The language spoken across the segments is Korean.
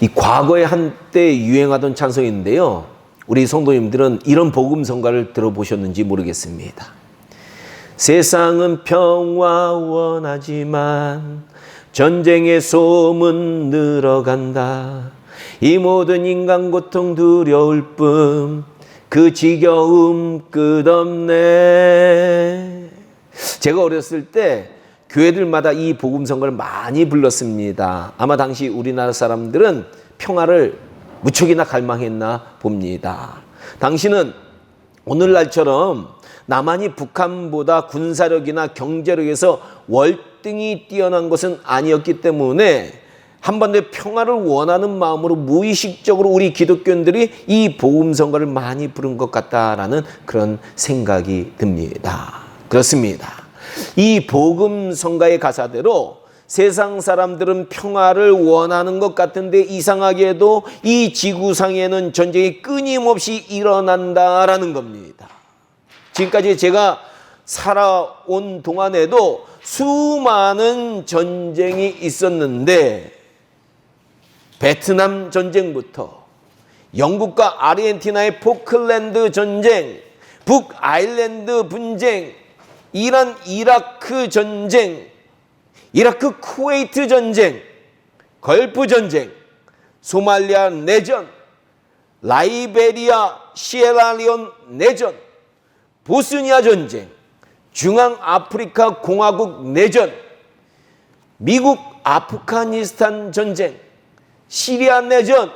이 과거에 한때 유행하던 찬송인데요. 우리 성도님들은 이런 복음성가를 들어보셨는지 모르겠습니다. 세상은 평화 원하지만 전쟁의 소문 늘어간다. 이 모든 인간 고통 두려울 뿐 그 지겨움 끝없네. 제가 어렸을 때 교회들마다 이 복음성가를 많이 불렀습니다. 아마 당시 우리나라 사람들은 평화를 무척이나 갈망했나 봅니다. 당시는 오늘날처럼 남한이 북한보다 군사력이나 경제력에서 월등히 뛰어난 것은 아니었기 때문에 한반도의 평화를 원하는 마음으로 무의식적으로 우리 기독교인들이 이 복음성가를 많이 부른 것 같다라는 그런 생각이 듭니다. 그렇습니다. 이 복음성가의 가사대로 세상 사람들은 평화를 원하는 것 같은데 이상하게도 이 지구상에는 전쟁이 끊임없이 일어난다라는 겁니다. 지금까지 제가 살아온 동안에도 수많은 전쟁이 있었는데 베트남 전쟁부터 영국과 아르헨티나의 포클랜드 전쟁, 북아일랜드 분쟁, 이란 이라크 전쟁, 이라크 쿠웨이트 전쟁, 걸프 전쟁, 소말리아 내전, 라이베리아 시에라리온 내전, 보스니아 전쟁, 중앙아프리카 공화국 내전, 미국 아프가니스탄 전쟁, 시리아 내전,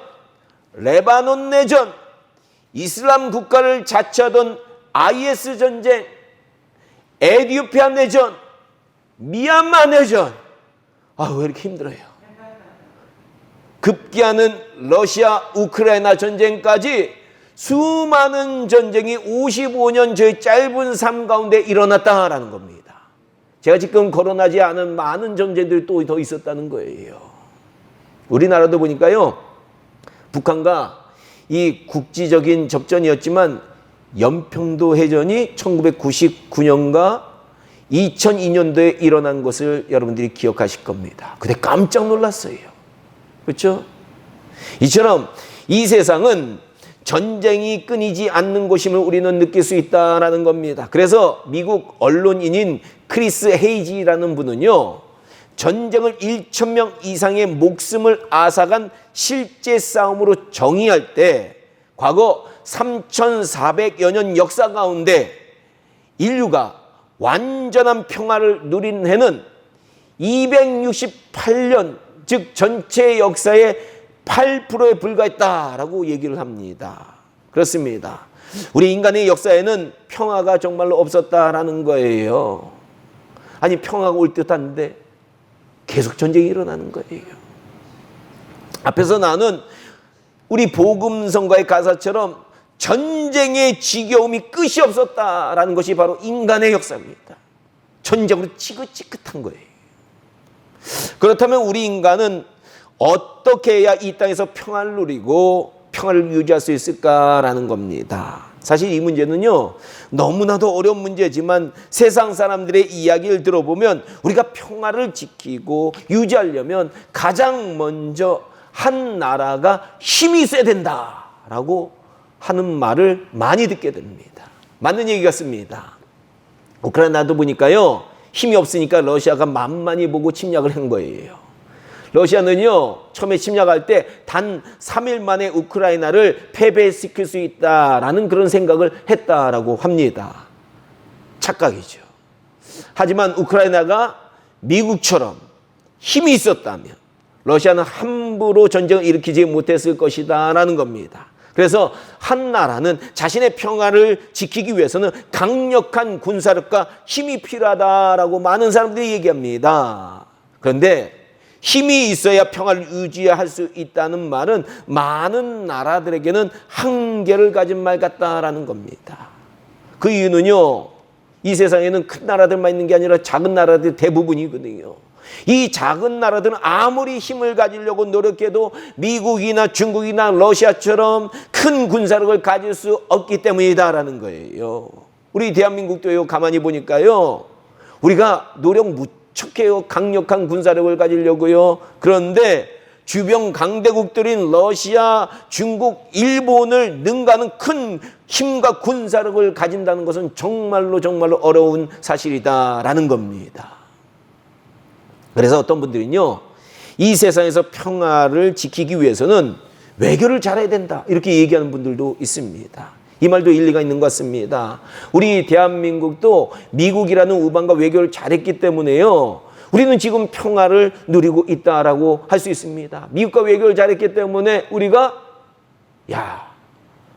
레바논 내전, 이슬람 국가를 자처하던 IS 전쟁, 에티오피아 내전, 미얀마 내전. 왜 이렇게 힘들어요? 급기야는 러시아 우크라이나 전쟁까지 수많은 전쟁이 55년 저의 짧은 삶 가운데 일어났다라는 겁니다. 제가 지금 거론하지 않은 많은 전쟁들이 또 더 있었다는 거예요. 우리나라도 보니까요, 북한과 이 국지적인 접전이었지만 연평도 해전이 1999년과 2002년도에 일어난 것을 여러분들이 기억하실 겁니다. 그때 깜짝 놀랐어요. 그렇죠? 이처럼 이 세상은 전쟁이 끊이지 않는 곳임을 우리는 느낄 수 있다는 겁니다. 그래서 미국 언론인인 크리스 헤이지라는 분은요, 전쟁을 1,000명 이상의 목숨을 앗아간 실제 싸움으로 정의할 때 과거 3,400여 년 역사 가운데 인류가 완전한 평화를 누린 해는 268년, 즉 전체 역사의 8%에 불과했다라고 얘기를 합니다. 그렇습니다. 우리 인간의 역사에는 평화가 정말로 없었다라는 거예요. 아니, 평화가 올 듯한데 계속 전쟁이 일어나는 거예요. 앞에서 나는 우리 복음성가의 가사처럼 전쟁의 지겨움이 끝이 없었다라는 것이 바로 인간의 역사입니다. 전쟁으로 지긋지긋한 거예요. 그렇다면 우리 인간은 어떻게 해야 이 땅에서 평화를 누리고 평화를 유지할 수 있을까라는 겁니다. 사실 이 문제는요, 너무나도 어려운 문제지만 세상 사람들의 이야기를 들어보면 우리가 평화를 지키고 유지하려면 가장 먼저 한 나라가 힘이 있어야 된다라고 하는 말을 많이 듣게 됩니다. 맞는 얘기 같습니다. 우크라이나도 보니까요, 힘이 없으니까 러시아가 만만히 보고 침략을 한 거예요. 러시아는요, 처음에 침략할 때 단 3일 만에 우크라이나를 패배시킬 수 있다라는 그런 생각을 했다라고 합니다. 착각이죠. 하지만 우크라이나가 미국처럼 힘이 있었다면 러시아는 함부로 전쟁을 일으키지 못했을 것이다라는 겁니다. 그래서 한 나라는 자신의 평화를 지키기 위해서는 강력한 군사력과 힘이 필요하다라고 많은 사람들이 얘기합니다. 그런데 힘이 있어야 평화를 유지할 수 있다는 말은 많은 나라들에게는 한계를 가진 말 같다라는 겁니다. 그 이유는요, 이 세상에는 큰 나라들만 있는 게 아니라 작은 나라들 대부분이거든요. 이 작은 나라들은 아무리 힘을 가지려고 노력해도 미국이나 중국이나 러시아처럼 큰 군사력을 가질 수 없기 때문이다라는 거예요. 우리 대한민국도요, 가만히 보니까요, 우리가 노력 무척해요. 강력한 군사력을 가지려고요. 그런데 주변 강대국들인 러시아, 중국, 일본을 능가하는 큰 힘과 군사력을 가진다는 것은 정말로 어려운 사실이다라는 겁니다. 그래서 어떤 분들은요, 이 세상에서 평화를 지키기 위해서는 외교를 잘해야 된다, 이렇게 얘기하는 분들도 있습니다. 이 말도 일리가 있는 것 같습니다. 우리 대한민국도 미국이라는 우방과 외교를 잘했기 때문에요, 우리는 지금 평화를 누리고 있다라고 할 수 있습니다. 미국과 외교를 잘했기 때문에 우리가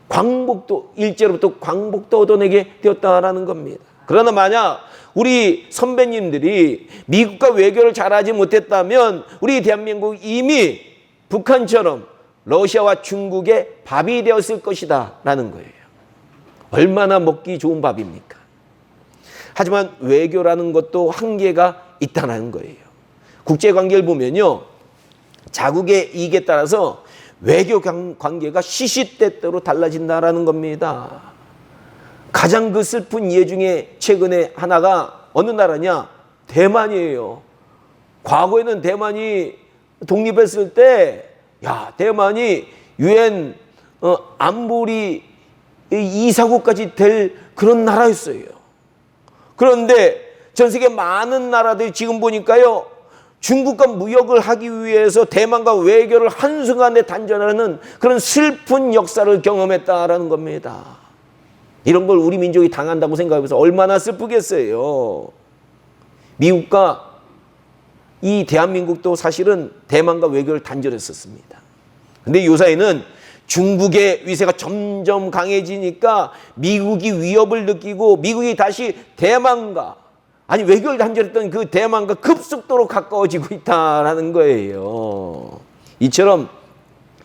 광복도, 일제로부터 광복도 얻어내게 되었다라는 겁니다. 그러나 만약 우리 선배님들이 미국과 외교를 잘하지 못했다면 우리 대한민국 이미 북한처럼 러시아와 중국의 밥이 되었을 것이다 라는 거예요. 얼마나 먹기 좋은 밥입니까? 하지만 외교라는 것도 한계가 있다는 거예요. 국제관계를 보면요, 자국의 이익에 따라서 외교 관계가 시시때때로 달라진다라는 겁니다. 가장 그 슬픈 예 중에 최근에 하나가 어느 나라냐? 대만이에요. 과거에는 대만이 독립했을 때 대만이 유엔 안보리 이사국까지 될 그런 나라였어요. 그런데 전 세계 많은 나라들이 지금 보니까요, 중국과 무역을 하기 위해서 대만과 외교를 한순간에 단절하는 그런 슬픈 역사를 경험했다라는 겁니다. 이런 걸 우리 민족이 당한다고 생각해서 얼마나 슬프겠어요. 미국과 이 대한민국도 사실은 대만과 외교를 단절했었습니다. 근데 요사이는 중국의 위세가 점점 강해지니까 미국이 위협을 느끼고 미국이 다시 대만과, 외교를 단절했던 그 대만과 급속도로 가까워지고 있다라는 거예요. 이처럼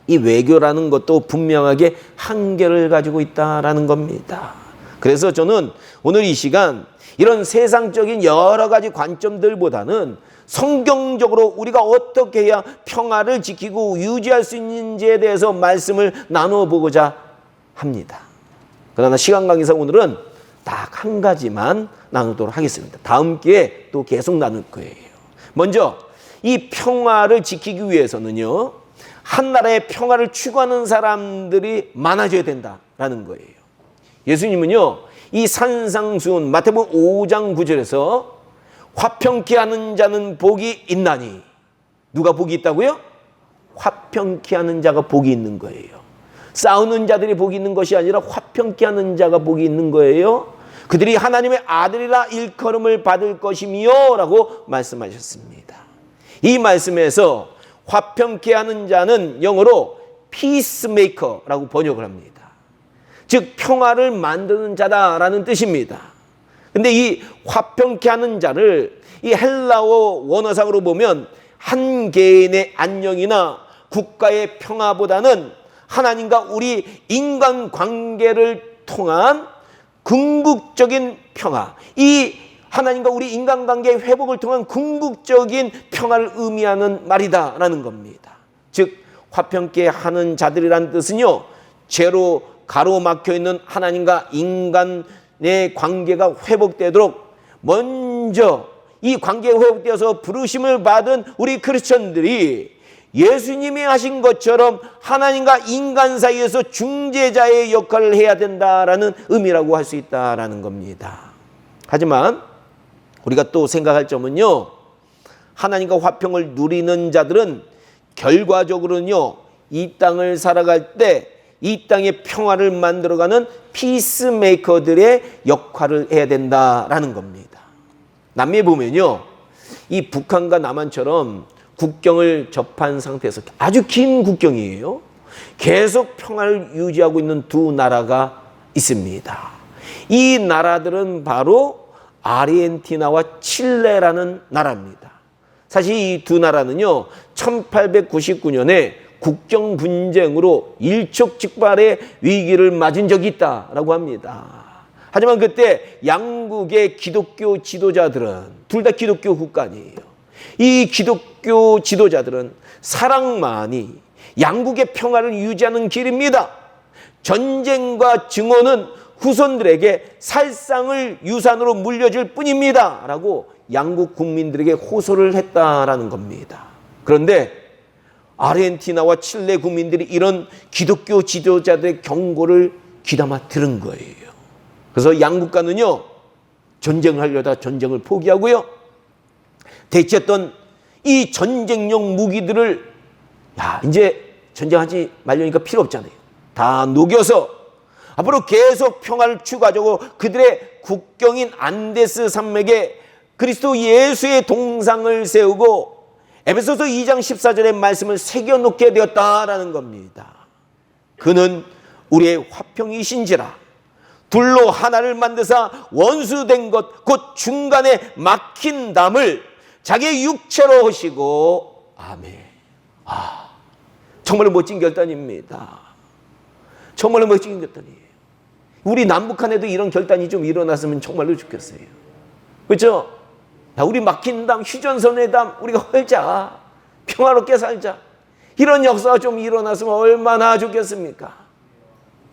이 외교라는 것도 분명하게 한계를 가지고 있다라는 겁니다. 그래서 저는 오늘 이 시간 이런 세상적인 여러 가지 관점들보다는 성경적으로 우리가 어떻게 해야 평화를 지키고 유지할 수 있는지에 대해서 말씀을 나눠보고자 합니다. 그러나 시간 관계상 오늘은 딱 한 가지만 나누도록 하겠습니다. 다음 기회에 또 계속 나눌 거예요. 먼저 이 평화를 지키기 위해서는요, 한 나라의 평화를 추구하는 사람들이 많아져야 된다라는 거예요. 예수님은요, 이 산상수훈 마태복음 5장 9절에서 화평케 하는 자는 복이 있나니, 누가 복이 있다고요? 화평케 하는 자가 복이 있는 거예요. 싸우는 자들이 복이 있는 것이 아니라 화평케 하는 자가 복이 있는 거예요. 그들이 하나님의 아들이라 일컬음을 받을 것이며 라고 말씀하셨습니다. 이 말씀에서 화평케 하는 자는 영어로 peacemaker라고 번역을 합니다. 즉 평화를 만드는 자다라는 뜻입니다. 근데 이 화평케 하는 자를 이 헬라어 원어상으로 보면 한 개인의 안녕이나 국가의 평화보다는 하나님과 우리 인간 관계를 통한 궁극적인 평화, 이 하나님과 우리 인간관계의 회복을 통한 궁극적인 평화를 의미하는 말이다라는 겁니다. 즉 화평케 하는 자들이라는 뜻은요, 죄로 가로막혀 있는 하나님과 인간의 관계가 회복되도록 먼저 이 관계가 회복되어서 부르심을 받은 우리 크리스천들이 예수님이 하신 것처럼 하나님과 인간 사이에서 중재자의 역할을 해야 된다라는 의미라고 할 수 있다라는 겁니다. 하지만 우리가 또 생각할 점은요, 하나님과 화평을 누리는 자들은 결과적으로는요, 이 땅을 살아갈 때 이 땅의 평화를 만들어가는 피스메이커들의 역할을 해야 된다라는 겁니다. 남미에 보면요, 이 북한과 남한처럼 국경을 접한 상태에서 아주 긴 국경이에요. 계속 평화를 유지하고 있는 두 나라가 있습니다. 이 나라들은 바로 아르헨티나와 칠레라는 나라입니다. 사실 이 두 나라는요, 1899년에 국경 분쟁으로 일촉즉발의 위기를 맞은 적이 있다라고 합니다. 하지만 그때 양국의 기독교 지도자들은 둘 다 기독교 국가 아니에요. 이 기독교 지도자들은 사랑만이 양국의 평화를 유지하는 길입니다. 전쟁과 증오는 후손들에게 살상을 유산으로 물려줄 뿐입니다 라고 양국 국민들에게 호소를 했다라는 겁니다. 그런데 아르헨티나와 칠레 국민들이 이런 기독교 지도자들의 경고를 귀담아 들은 거예요. 그래서 양국가는요, 전쟁을 하려다 전쟁을 포기하고요, 대체했던 이 전쟁용 무기들을 이제 전쟁하지 말려니까 필요 없잖아요. 다 녹여서 앞으로 계속 평화를 추구하자고 그들의 국경인 안데스 산맥에 그리스도 예수의 동상을 세우고 에베소서 2장 14절의 말씀을 새겨놓게 되었다라는 겁니다. 그는 우리의 화평이신지라 둘로 하나를 만드사 원수된 것 곧 중간에 막힌 담을 자기의 육체로 하시고 아멘. 정말로 멋진 결단입니다. 정말로 멋진 결단이에요. 우리 남북한에도 이런 결단이 좀 일어났으면 정말로 좋겠어요. 그렇죠? 우리 막힌 담, 휴전선의 담 우리가 헐자, 평화롭게 살자, 이런 역사가 좀 일어났으면 얼마나 좋겠습니까?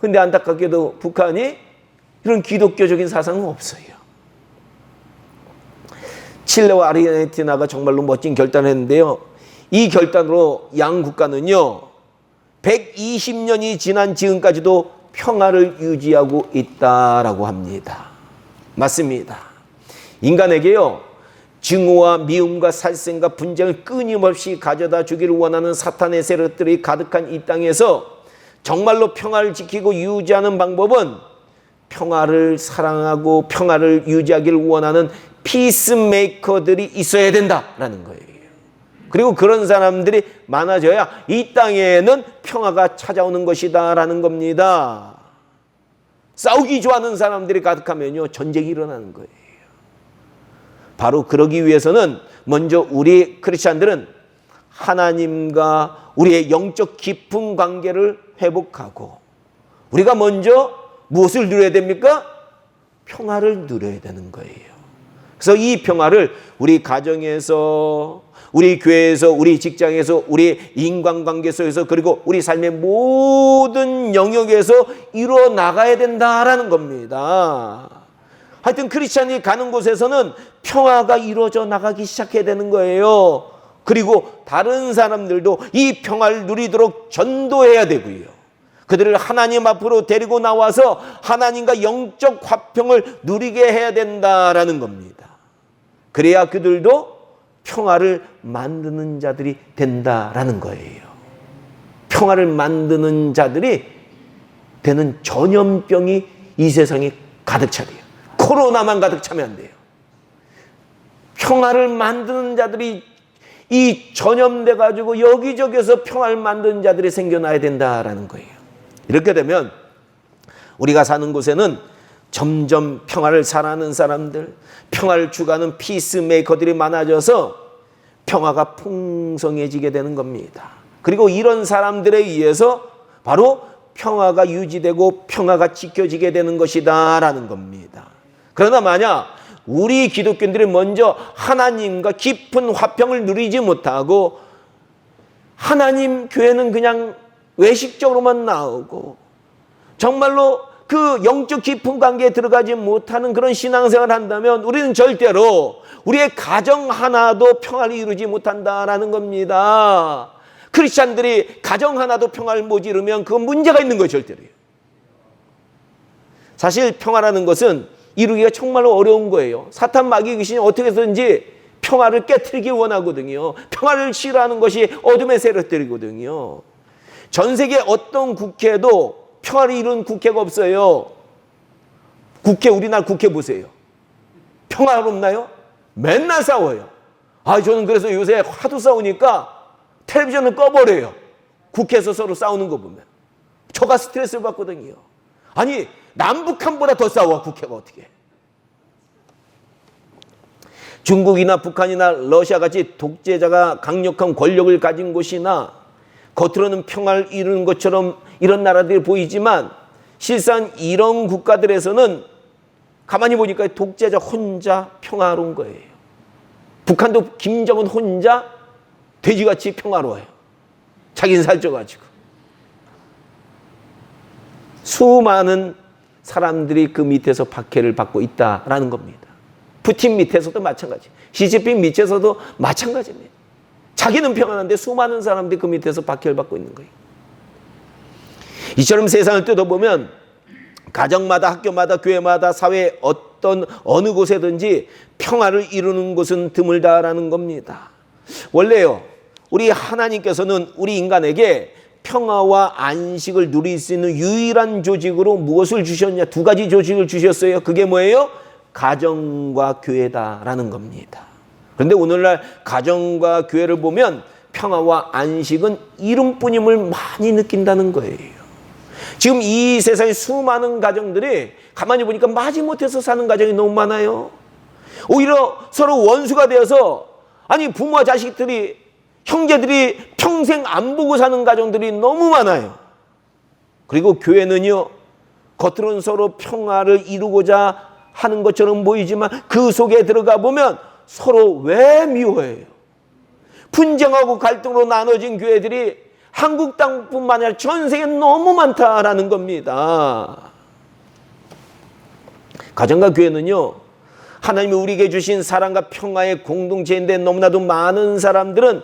근데 안타깝게도 북한이 이런 기독교적인 사상은 없어요. 칠레와 아르헨티나가 정말로 멋진 결단을 했는데요, 이 결단으로 양 국가는요 120년이 지난 지금까지도 평화를 유지하고 있다라고 합니다. 맞습니다. 인간에게요 증오와 미움과 살생과 분쟁을 끊임없이 가져다 주기를 원하는 사탄의 세력들이 가득한 이 땅에서 정말로 평화를 지키고 유지하는 방법은 평화를 사랑하고 평화를 유지하기를 원하는 피스메이커들이 있어야 된다라는 거예요. 그리고 그런 사람들이 많아져야 이 땅에는 평화가 찾아오는 것이다라는 겁니다. 싸우기 좋아하는 사람들이 가득하면요 전쟁이 일어나는 거예요. 바로 그러기 위해서는 먼저 우리 크리스찬들은 하나님과 우리의 영적 깊은 관계를 회복하고, 우리가 먼저 무엇을 누려야 됩니까? 평화를 누려야 되는 거예요. 그래서 이 평화를 우리 가정에서, 우리 교회에서, 우리 직장에서, 우리 인간관계 속에서, 그리고 우리 삶의 모든 영역에서 이루어 나가야 된다라는 겁니다. 하여튼 크리스찬이 가는 곳에서는 평화가 이루어져 나가기 시작해야 되는 거예요. 그리고 다른 사람들도 이 평화를 누리도록 전도해야 되고요, 그들을 하나님 앞으로 데리고 나와서 하나님과 영적 화평을 누리게 해야 된다라는 겁니다. 그래야 그들도 평화를 만드는 자들이 된다라는 거예요. 평화를 만드는 자들이 되는 전염병이 이 세상에 가득 차대요. 코로나만 가득 차면 안 돼요. 평화를 만드는 자들이 이 전염돼 가지고 여기저기서 평화를 만드는 자들이 생겨나야 된다라는 거예요. 이렇게 되면 우리가 사는 곳에는 점점 평화를 사랑하는 사람들, 평화를 추구하는 피스메이커들이 많아져서 평화가 풍성해지게 되는 겁니다. 그리고 이런 사람들에 의해서 바로 평화가 유지되고 평화가 지켜지게 되는 것이다라는 겁니다. 그러나 만약 우리 기독교인들이 먼저 하나님과 깊은 화평을 누리지 못하고 하나님 교회는 그냥 외식적으로만 나오고 정말로 그 영적 깊은 관계에 들어가지 못하는 그런 신앙생활을 한다면 우리는 절대로 우리의 가정 하나도 평화를 이루지 못한다라는 겁니다. 크리스찬들이 가정 하나도 평화를 못 이루면 그건 문제가 있는 거예요, 절대로요. 사실 평화라는 것은 이루기가 정말로 어려운 거예요. 사탄 마귀 귀신이 어떻게 해서든지 평화를 깨트리기 원하거든요. 평화를 싫어하는 것이 어둠의 세력들이거든요. 전 세계 어떤 국회도 평화를 이룬 국회가 없어요. 우리나라 국회 보세요. 평화롭나요? 맨날 싸워요. 저는 그래서 요새 하도 싸우니까 텔레비전을 꺼버려요. 국회에서 서로 싸우는 거 보면. 저가 스트레스를 받거든요. 아니, 남북한보다 더 싸워, 국회가 어떻게. 중국이나 북한이나 러시아 같이 독재자가 강력한 권력을 가진 곳이나 겉으로는 평화를 이루는 것처럼 이런 나라들이 보이지만 실상 이런 국가들에서는 가만히 보니까 독재자 혼자 평화로운 거예요. 북한도 김정은 혼자 돼지같이 평화로워요. 자기는 살쪄가지고. 수많은 사람들이 그 밑에서 박해를 받고 있다라는 겁니다. 푸틴 밑에서도 마찬가지, 시진핑 밑에서도 마찬가지입니다. 자기는 평안한데 수많은 사람들이 그 밑에서 박해를 받고 있는 거예요. 이처럼 세상을 뜯어보면 가정마다, 학교마다, 교회마다, 사회 어느 곳에든지 평화를 이루는 곳은 드물다라는 겁니다. 원래요, 우리 하나님께서는 우리 인간에게 평화와 안식을 누릴 수 있는 유일한 조직으로 무엇을 주셨냐? 두 가지 조직을 주셨어요. 그게 뭐예요? 가정과 교회다라는 겁니다. 그런데 오늘날 가정과 교회를 보면 평화와 안식은 이름뿐임을 많이 느낀다는 거예요. 지금 이 세상에 수많은 가정들이 가만히 보니까 마지못해서 사는 가정이 너무 많아요. 오히려 서로 원수가 되어서, 아니 부모와 자식들이, 형제들이 평생 안 보고 사는 가정들이 너무 많아요. 그리고 교회는요, 겉으로는 서로 평화를 이루고자 하는 것처럼 보이지만 그 속에 들어가 보면 서로 왜 미워해요? 분쟁하고 갈등으로 나눠진 교회들이 한국 땅뿐만 아니라 전 세계에 너무 많다라는 겁니다. 가정과 교회는요, 하나님이 우리에게 주신 사랑과 평화의 공동체인데 너무나도 많은 사람들은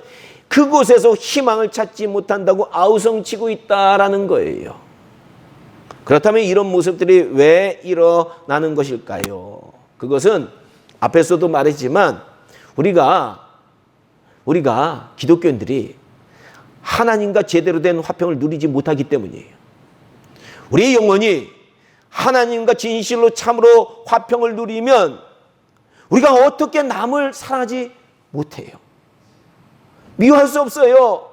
그곳에서 희망을 찾지 못한다고 아우성치고 있다라는 거예요. 그렇다면 이런 모습들이 왜 일어나는 것일까요? 그것은 앞에서도 말했지만 우리가 기독교인들이 하나님과 제대로 된 화평을 누리지 못하기 때문이에요. 우리의 영혼이 하나님과 진실로 참으로 화평을 누리면 우리가 어떻게 남을 사랑하지 못해요. 미워할 수 없어요.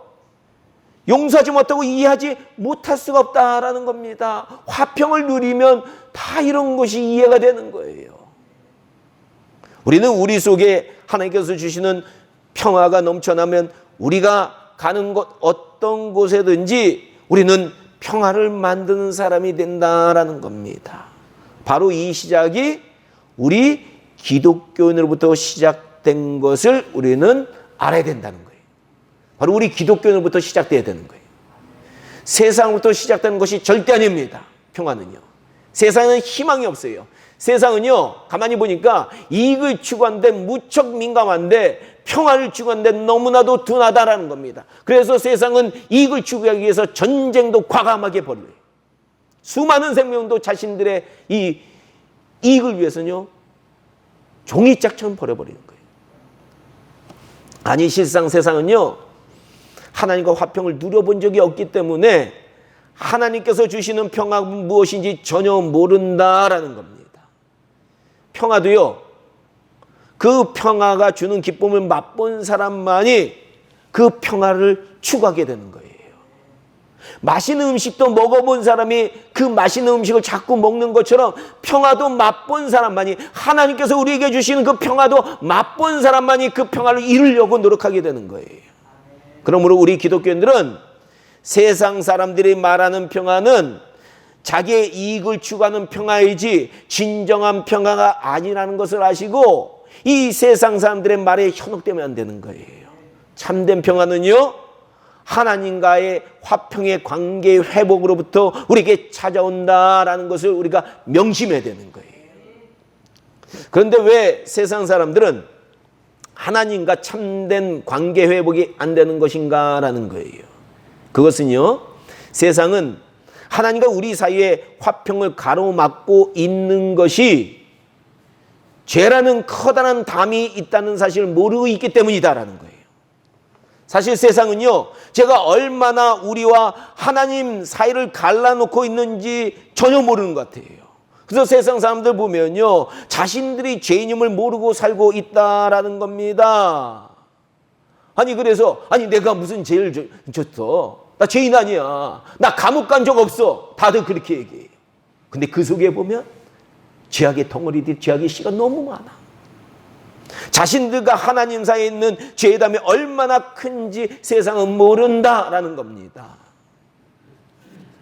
용서하지 못하고 이해하지 못할 수가 없다라는 겁니다. 화평을 누리면 다 이런 것이 이해가 되는 거예요. 우리는 우리 속에 하나님께서 주시는 평화가 넘쳐나면 우리가 가는 곳 어떤 곳에든지 우리는 평화를 만드는 사람이 된다라는 겁니다. 바로 이 시작이 우리 기독교인으로부터 시작된 것을 우리는 알아야 된다는 거예요. 바로 우리 기독교인으로부터 시작돼야 되는 거예요. 세상으로부터 시작되는 것이 절대 아닙니다. 평화는요. 세상에는 희망이 없어요. 세상은요, 가만히 보니까 이익을 추구하는데 무척 민감한데 평화를 추구하는데 너무나도 둔하다라는 겁니다. 그래서 세상은 이익을 추구하기 위해서 전쟁도 과감하게 벌여요. 수많은 생명도 자신들의 이 이익을 위해서는요, 종이짝처럼 버려버리는 거예요. 아니, 실상 세상은요, 하나님과 화평을 누려본 적이 없기 때문에 하나님께서 주시는 평화가 무엇인지 전혀 모른다라는 겁니다. 평화도요, 그 평화가 주는 기쁨을 맛본 사람만이 그 평화를 추구하게 되는 거예요. 맛있는 음식도 먹어본 사람이 그 맛있는 음식을 자꾸 먹는 것처럼 평화도 맛본 사람만이, 하나님께서 우리에게 주시는 그 평화도 맛본 사람만이 그 평화를 이루려고 노력하게 되는 거예요. 그러므로 우리 기독교인들은 세상 사람들이 말하는 평화는 자기의 이익을 추구하는 평화이지 진정한 평화가 아니라는 것을 아시고 이 세상 사람들의 말에 현혹되면 안 되는 거예요. 참된 평화는요, 하나님과의 화평의 관계 회복으로부터 우리에게 찾아온다라는 것을 우리가 명심해야 되는 거예요. 그런데 왜 세상 사람들은 하나님과 참된 관계 회복이 안 되는 것인가라는 거예요. 그것은요, 세상은 하나님과 우리 사이에 화평을 가로막고 있는 것이 죄라는 커다란 담이 있다는 사실을 모르고 있기 때문이다라는 거예요. 사실 세상은요, 제가 얼마나 우리와 하나님 사이를 갈라놓고 있는지 전혀 모르는 것 같아요. 그래서 세상 사람들 보면요, 자신들이 죄인임을 모르고 살고 있다라는 겁니다. 아니, 그래서, 아니, 내가 무슨 죄를 졌어? 나 죄인 아니야. 나 감옥 간 적 없어. 다들 그렇게 얘기해요. 근데 그 속에 보면 죄악의 덩어리들, 죄악의 씨가 너무 많아. 자신들과 하나님 사이에 있는 죄담이 얼마나 큰지 세상은 모른다라는 겁니다.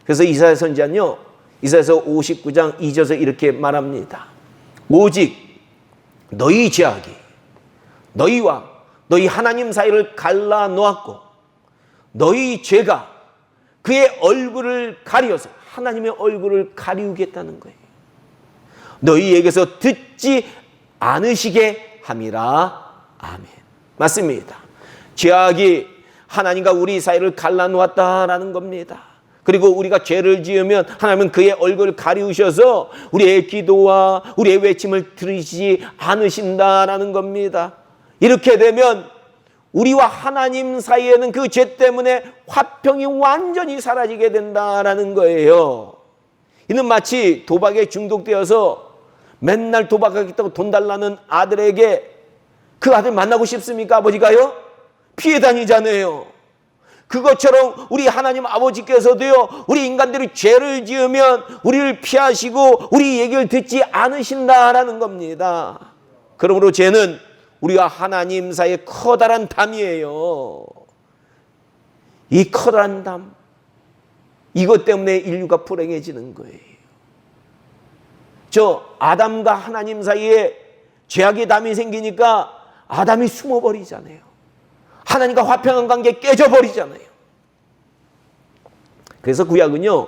그래서 이사야 선지자는요, 이사야서 59장 2절에서 이렇게 말합니다. 오직 너희 죄악이 너희와 너희 하나님 사이를 갈라 놓았고 너희 죄가 그의 얼굴을 가리어서 하나님의 얼굴을 가리우겠다는 거예요. 너희에게서 듣지 않으시게 함이라. 아멘. 맞습니다. 죄악이 하나님과 우리 사이를 갈라놓았다라는 겁니다. 그리고 우리가 죄를 지으면 하나님은 그의 얼굴을 가리우셔서 우리의 기도와 우리의 외침을 들으시지 않으신다라는 겁니다. 이렇게 되면 우리와 하나님 사이에는 그 죄 때문에 화평이 완전히 사라지게 된다라는 거예요. 이는 마치 도박에 중독되어서 맨날 도박하겠다고 돈 달라는 아들에게 그 아들 만나고 싶습니까? 아버지가요? 피해 다니잖아요. 그것처럼 우리 하나님 아버지께서도요, 우리 인간들이 죄를 지으면 우리를 피하시고 우리 얘기를 듣지 않으신다라는 겁니다. 그러므로 죄는 우리와 하나님 사이의 커다란 담이에요. 이 커다란 담, 이것 때문에 인류가 불행해지는 거예요. 저 아담과 하나님 사이에 죄악의 담이 생기니까 아담이 숨어버리잖아요. 하나님과 화평한 관계 깨져버리잖아요. 그래서 구약은요,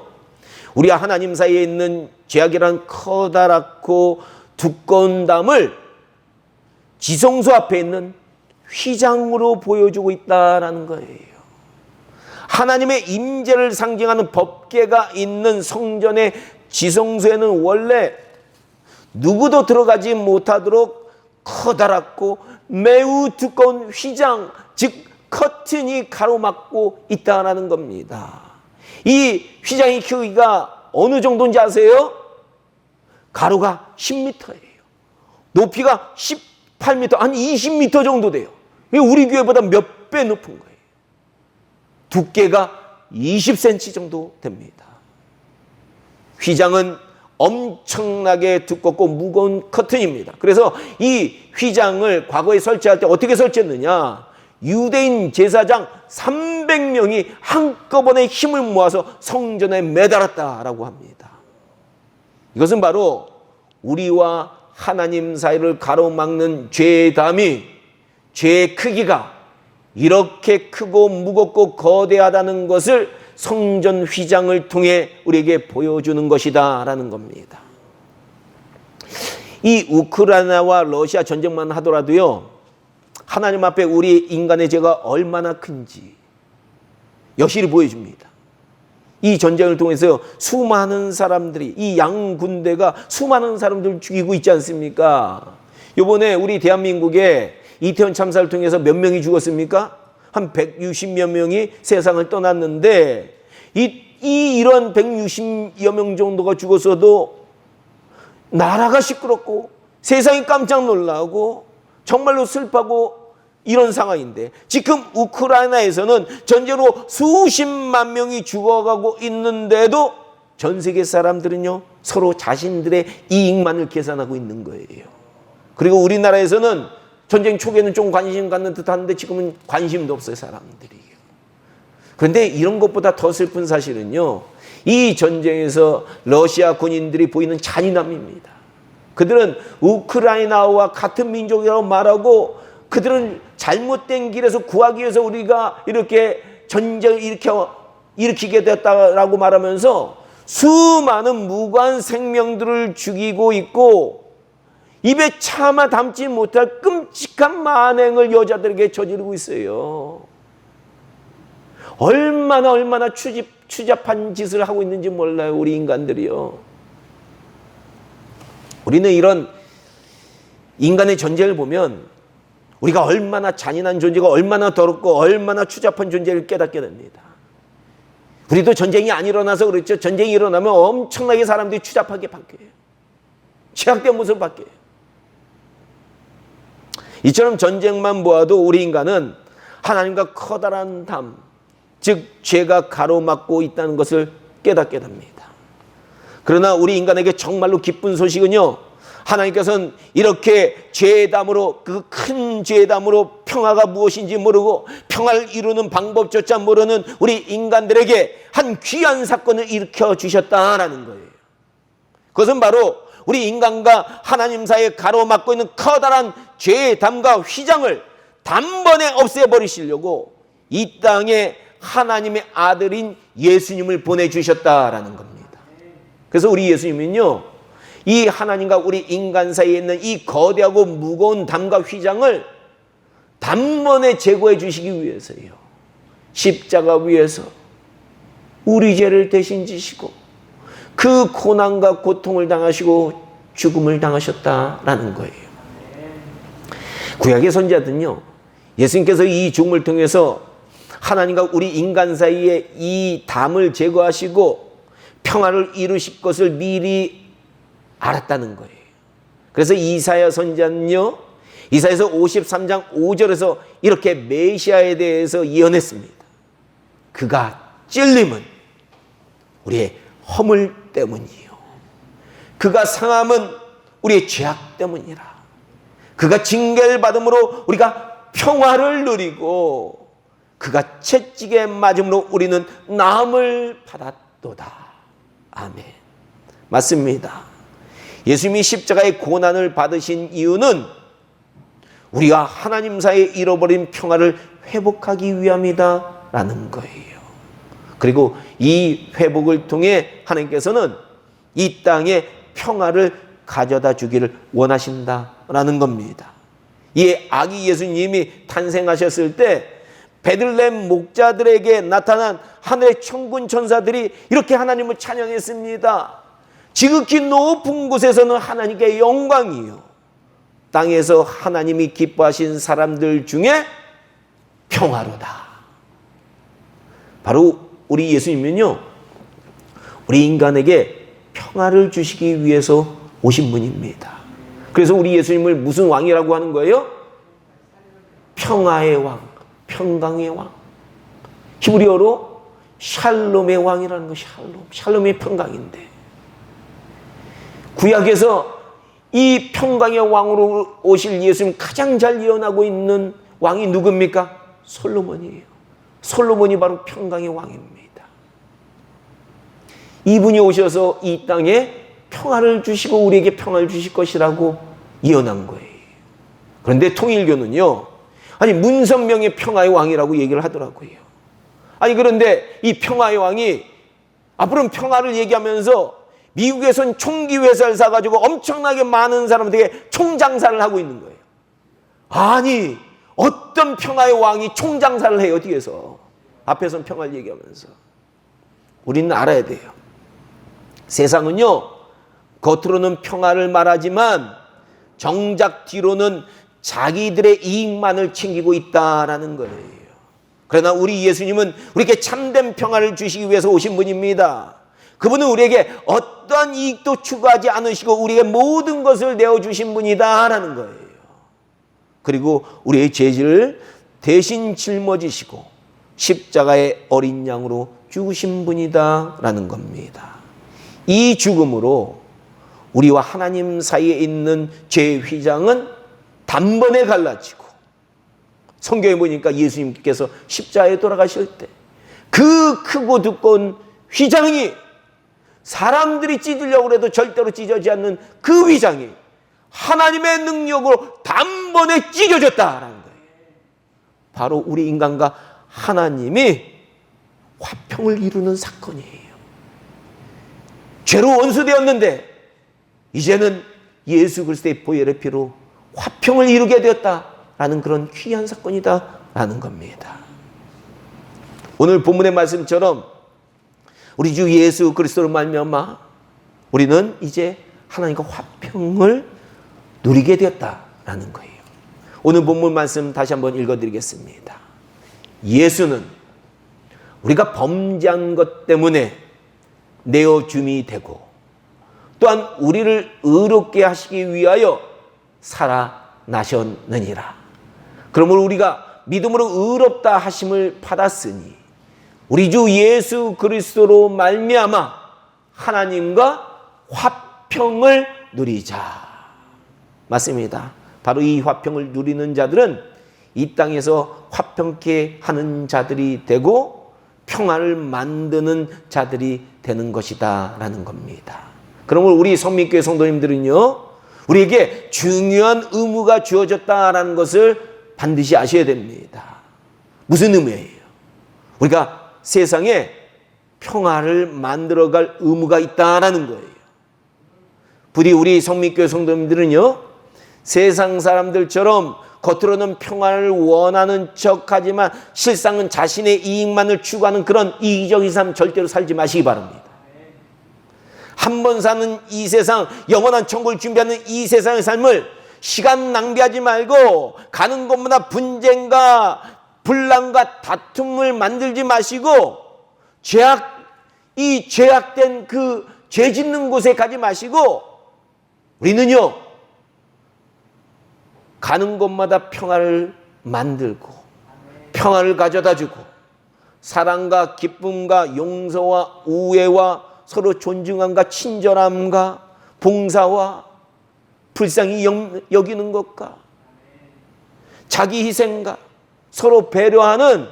우리와 하나님 사이에 있는 죄악이라는 커다랗고 두꺼운 담을 지성소 앞에 있는 휘장으로 보여주고 있다라는 거예요. 하나님의 임재를 상징하는 법궤가 있는 성전의 지성소에는 원래 누구도 들어가지 못하도록 커다랗고 매우 두꺼운 휘장, 즉 커튼이 가로막고 있다라는 겁니다. 이 휘장의 크기가 어느 정도인지 아세요? 가로가 10m예요. 높이가 18m, 한 20m 정도 돼요. 우리 교회보다 몇 배 높은 거예요. 두께가 20cm 정도 됩니다. 휘장은 엄청나게 두껍고 무거운 커튼입니다. 그래서 이 휘장을 과거에 설치할 때 어떻게 설치했느냐? 유대인 제사장 300명이 한꺼번에 힘을 모아서 성전에 매달았다라고 합니다. 이것은 바로 우리와 하나님 사이를 가로막는 죄의 담이, 죄의 크기가 이렇게 크고 무겁고 거대하다는 것을 성전 휘장을 통해 우리에게 보여주는 것이다라는 겁니다. 이 우크라이나와 러시아 전쟁만 하더라도요, 하나님 앞에 우리 인간의 죄가 얼마나 큰지 여실히 보여줍니다. 이 전쟁을 통해서 수많은 사람들이, 이 양군대가 수많은 사람들을 죽이고 있지 않습니까? 이번에 우리 대한민국에 이태원 참사를 통해서 몇 명이 죽었습니까? 한 160여 명이 세상을 떠났는데 이런 160여 명 정도가 죽었어도 나라가 시끄럽고 세상이 깜짝 놀라고 정말로 슬퍼하고 이런 상황인데, 지금 우크라이나에서는 전쟁으로 수십만 명이 죽어가고 있는데도 전 세계 사람들은요, 서로 자신들의 이익만을 계산하고 있는 거예요. 그리고 우리나라에서는 전쟁 초기에는 좀 관심 갖는 듯 하는데 지금은 관심도 없어요, 사람들이. 그런데 이런 것보다 더 슬픈 사실은요, 이 전쟁에서 러시아 군인들이 보이는 잔인함입니다. 그들은 우크라이나와 같은 민족이라고 말하고, 그들은 잘못된 길에서 구하기 위해서 우리가 이렇게 전쟁을 일으키게 됐다라고 말하면서 수많은 무고한 생명들을 죽이고 있고, 입에 차마 담지 못할 끔찍한 만행을 여자들에게 저지르고 있어요. 얼마나 추잡한 짓을 하고 있는지 몰라요, 우리 인간들이요. 우리는 이런 인간의 전쟁을 보면 우리가 얼마나 잔인한 존재가, 얼마나 더럽고 얼마나 추잡한 존재를 깨닫게 됩니다. 우리도 전쟁이 안 일어나서 그렇죠. 전쟁이 일어나면 엄청나게 사람들이 추잡하게 바뀌어요. 죄악된 모습을 바뀌어요. 이처럼 전쟁만 보아도 우리 인간은 하나님과 커다란 담, 즉 죄가 가로막고 있다는 것을 깨닫게 됩니다. 그러나 우리 인간에게 정말로 기쁜 소식은요, 하나님께서는 이렇게 죄의 담으로, 그 큰 죄의 담으로 평화가 무엇인지 모르고 평화를 이루는 방법조차 모르는 우리 인간들에게 한 귀한 사건을 일으켜 주셨다라는 거예요. 그것은 바로 우리 인간과 하나님 사이에 가로막고 있는 커다란 죄의 담과 휘장을 단번에 없애버리시려고 이 땅에 하나님의 아들인 예수님을 보내주셨다라는 겁니다. 그래서 우리 예수님은요, 이 하나님과 우리 인간 사이에 있는 이 거대하고 무거운 담과 휘장을 단번에 제거해 주시기 위해서요. 십자가 위에서 우리 죄를 대신 지시고 그 고난과 고통을 당하시고 죽음을 당하셨다라는 거예요. 구약의 선지자들은요, 예수님께서 이 죽음을 통해서 하나님과 우리 인간 사이에 이 담을 제거하시고 평화를 이루실 것을 미리 알았다는 거예요. 그래서 이사야 선지자는요, 이사야서 53장 5절에서 이렇게 메시아에 대해서 예언했습니다. 그가 찔림은 우리의 허물 때문이요, 그가 상함은 우리의 죄악 때문이라. 그가 징계를 받음으로 우리가 평화를 누리고 그가 채찍에 맞음으로 우리는 나음을 받았도다. 아멘. 맞습니다. 예수님이 십자가의 고난을 받으신 이유는 우리가 하나님 사이에 잃어버린 평화를 회복하기 위함이다라는 거예요. 그리고 이 회복을 통해 하나님께서는 이 땅에 평화를 가져다 주기를 원하신다라는 겁니다. 이 아기 예수님이 탄생하셨을 때 베들레헴 목자들에게 나타난 하늘의 천군 천사들이 이렇게 하나님을 찬양했습니다. 지극히 높은 곳에서는 하나님께 영광이요, 땅에서 하나님이 기뻐하신 사람들 중에 평화로다. 바로 우리 예수님은요, 우리 인간에게 평화를 주시기 위해서 오신 분입니다. 그래서 우리 예수님을 무슨 왕이라고 하는 거예요? 평화의 왕, 평강의 왕. 히브리어로 샬롬의 왕이라는 거. 샬롬의 평강인데, 구약에서 이 평강의 왕으로 오실 예수님 가장 잘 예언하고 있는 왕이 누굽니까? 솔로몬이에요. 솔로몬이 바로 평강의 왕입니다. 이분이 오셔서 이 땅에 평화를 주시고 우리에게 평화를 주실 것이라고 예언한 거예요. 그런데 통일교는요, 아니 문선명의 평화의 왕이라고 얘기를 하더라고요. 아니 그런데 이 평화의 왕이 앞으로는 평화를 얘기하면서 미국에선 총기 회사를 사가지고 엄청나게 많은 사람들에게 총장사를 하고 있는 거예요. 아니 어떤 평화의 왕이 총장사를 해요, 뒤에서. 앞에서는 평화를 얘기하면서. 우리는 알아야 돼요. 세상은요, 겉으로는 평화를 말하지만 정작 뒤로는 자기들의 이익만을 챙기고 있다라는 거예요. 그러나 우리 예수님은 우리에게 참된 평화를 주시기 위해서 오신 분입니다. 그분은 우리에게 어떠한 이익도 추구하지 않으시고 우리에게 모든 것을 내어주신 분이다라는 거예요. 그리고 우리의 죄를 대신 짊어지시고 십자가의 어린 양으로 죽으신 분이다라는 겁니다. 이 죽음으로 우리와 하나님 사이에 있는 죄의 휘장은 단번에 갈라지고, 성경에 보니까 예수님께서 십자가에 돌아가실 때 그 크고 두꺼운 휘장이 사람들이 찢으려고 해도 절대로 찢어지지 않는 그 휘장이 하나님의 능력으로 단번에 찢어졌다라는 거예요. 바로 우리 인간과 하나님이 화평을 이루는 사건이에요. 죄로 원수되었는데 이제는 예수 그리스도의 보혈의 피로 화평을 이루게 되었다라는 그런 귀한 사건이다라는 겁니다. 오늘 본문의 말씀처럼 우리 주 예수 그리스도로 말미암아 우리는 이제 하나님과 화평을 누리게 되었다라는 거예요. 오늘 본문 말씀 다시 한번 읽어드리겠습니다. 예수는 우리가 범죄한 것 때문에 내어줌이 되고 또한 우리를 의롭게 하시기 위하여 살아나셨느니라. 그러므로 우리가 믿음으로 의롭다 하심을 받았으니 우리 주 예수 그리스도로 말미암아 하나님과 화평을 누리자. 맞습니다. 바로 이 화평을 누리는 자들은 이 땅에서 화평케 하는 자들이 되고 평화를 만드는 자들이 되는 것이다 라는 겁니다. 그러므로 우리 성민교회 성도님들은요, 우리에게 중요한 의무가 주어졌다라는 것을 반드시 아셔야 됩니다. 무슨 의무예요? 우리가 세상에 평화를 만들어갈 의무가 있다라는 거예요. 부디 우리 성민교회 성도님들은요, 세상 사람들처럼 겉으로는 평화를 원하는 척하지만 실상은 자신의 이익만을 추구하는 그런 이기적인 삶 절대로 살지 마시기 바랍니다. 한 번 사는 이 세상, 영원한 천국을 준비하는 이 세상의 삶을 시간 낭비하지 말고 가는 곳마다 분쟁과 분란과 다툼을 만들지 마시고 이 죄악된 그 죄 짓는 곳에 가지 마시고 우리는요 가는 곳마다 평화를 만들고 평화를 가져다주고 사랑과 기쁨과 용서와 우애와 서로 존중함과 친절함과 봉사와 불쌍히 여기는 것과 자기 희생과 서로 배려하는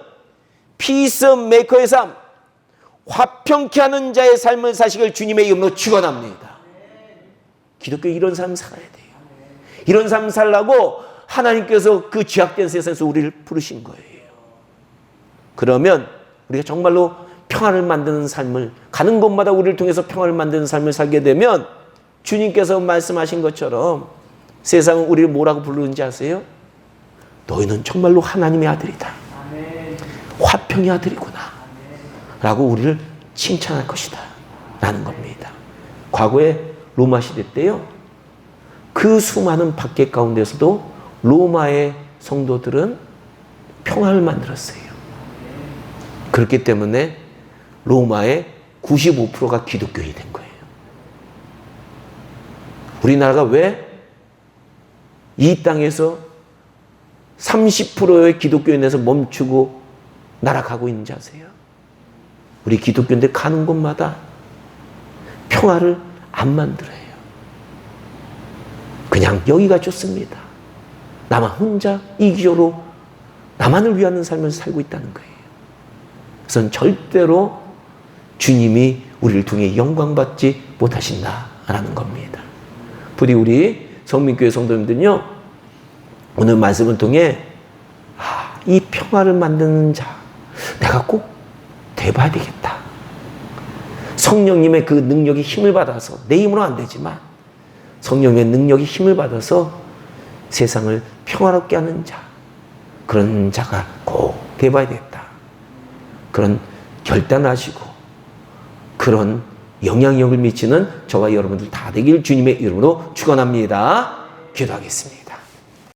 피스메이커의 삶, 화평케 하는 자의 삶을 사시길 주님의 이름으로 축원합니다. 기독교 이런 삶 살아야 돼요. 이런 삶 살라고 하나님께서 그 죄악된 세상에서 우리를 부르신 거예요. 그러면 우리가 정말로 평화를 만드는 삶을 가는 곳마다 우리를 통해서 평화를 만드는 삶을 살게 되면 주님께서 말씀하신 것처럼 세상은 우리를 뭐라고 부르는지 아세요? 너희는 정말로 하나님의 아들이다. 화평의 아들이구나. 라고 우리를 칭찬할 것이다. 라는 겁니다. 과거에 로마 시대 때요. 그 수많은 박해 가운데서도 로마의 성도들은 평화를 만들었어요. 그렇기 때문에 로마의 95%가 기독교인이 된 거예요. 우리나라가 왜 이 땅에서 30%의 기독교인에서 멈추고 날아가고 있는지 아세요? 우리 기독교인들 가는 곳마다 평화를 안 만들어요. 그냥 여기가 좋습니다. 나만 혼자 이기적으로 나만을 위하는 삶을 살고 있다는 거예요. 그래서 절대로 주님이 우리를 통해 영광받지 못하신다라는 겁니다. 부디 우리 성민교회 성도님들은요, 오늘 말씀을 통해 이 평화를 만드는 자 내가 꼭 돼봐야 되겠다. 성령님의 그 능력이 힘을 받아서 내 힘으로 안 되지만 성령의 능력이 힘을 받아서 세상을 평화롭게 하는 자, 그런 자가 꼭 돼봐야 되겠다. 그런 결단하시고 그런 영향력을 미치는 저와 여러분들 다 되길 주님의 이름으로 축원합니다. 기도하겠습니다.